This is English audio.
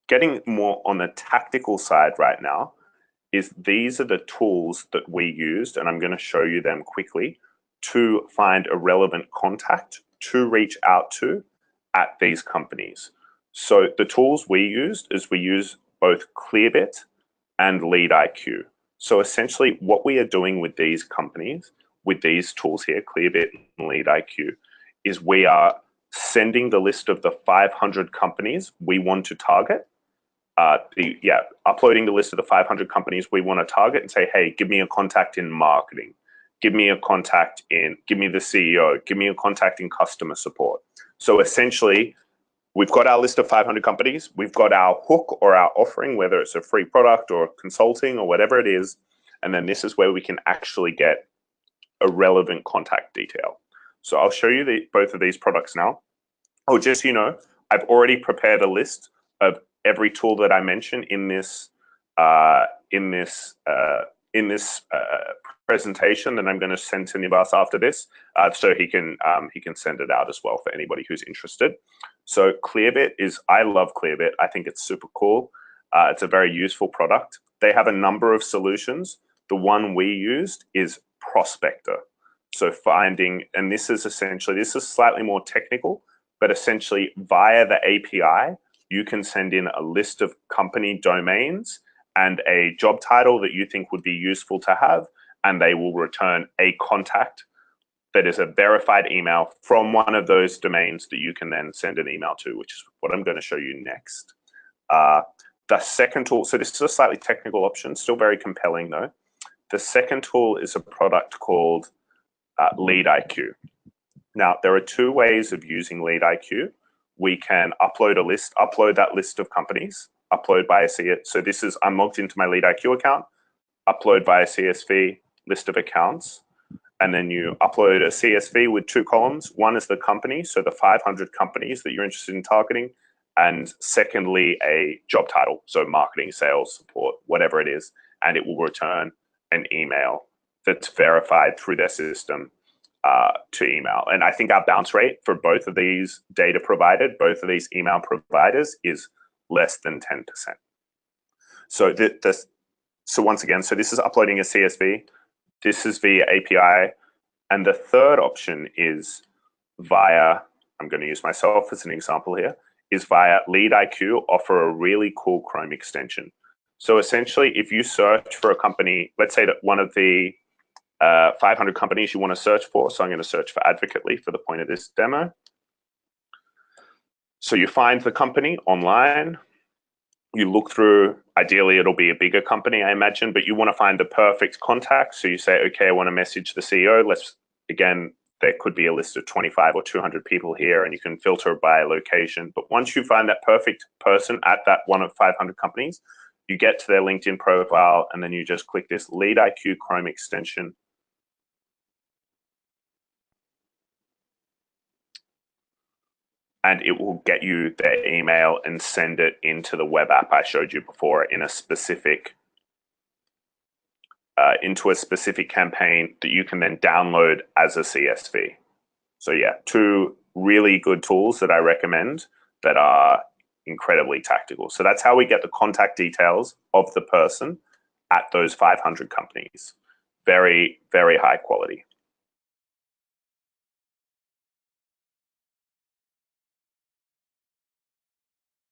getting more on the tactical side right now is these are the tools that we used, and I'm going to show you them quickly, to find a relevant contact to reach out to at these companies. So the tools we used is we use both Clearbit and LeadIQ. So essentially what we are doing with these companies, with these tools here, Clearbit and LeadIQ, is we are sending the list of the 500 companies we want to target. Uploading the list of the 500 companies we want to target and say, hey, give me a contact in marketing. Give me a contact give me the CEO. Give me a contact in customer support. So essentially, we've got our list of 500 companies. We've got our hook or our offering, whether it's a free product or consulting or whatever it is. And then this is where we can actually get a relevant contact detail. So I'll show you both of these products now. Oh, just so you know, I've already prepared a list of every tool that I mentioned in this presentation that I'm going to send to Nivas after this, so he can send it out as well for anybody who's interested. So Clearbit I love Clearbit. I think it's super cool. It's a very useful product. They have a number of solutions. The one we used is Prospector. So and this is slightly more technical, but essentially via the API, you can send in a list of company domains and a job title that you think would be useful to have, and they will return a contact that is a verified email from one of those domains that you can then send an email to, which is what I'm going to show you next. The second tool, so this is a slightly technical option, still very compelling though. The second tool is a product called LeadIQ. Now, there are two ways of using LeadIQ. We can upload that list of companies, upload by a CSV. So this is, I'm logged into my LeadIQ account, upload by a CSV, list of accounts, and then you upload a CSV with two columns. One is the company, so the 500 companies that you're interested in targeting, and secondly, a job title, so marketing, sales, support, whatever it is, and it will return an email that's verified through their system to email. And I think our bounce rate for both of these data provided, both of these email providers, is less than 10%. So so once again, so this is uploading a CSV. This is via API. And the third option is via, I'm going to use myself as an example here, is via LeadIQ offer a really cool Chrome extension. So essentially, if you search for a company, let's say that one of the 500 companies you want to search for. So I'm going to search for Advocately for the point of this demo. So you find the company online. You look through, ideally it'll be a bigger company, I imagine, but you want to find the perfect contact. So you say, okay, I want to message the CEO. Again, there could be a list of 25 or 200 people here, and you can filter by location. But once you find that perfect person at that one of 500 companies, you get to their LinkedIn profile, and then you just click this LeadIQ Chrome extension. And it will get you their email and send it into the web app I showed you before in a specific, into a specific campaign that you can then download as a CSV. So yeah, two really good tools that I recommend that are incredibly tactical. So that's how we get the contact details of the person at those 500 companies. Very, very high quality.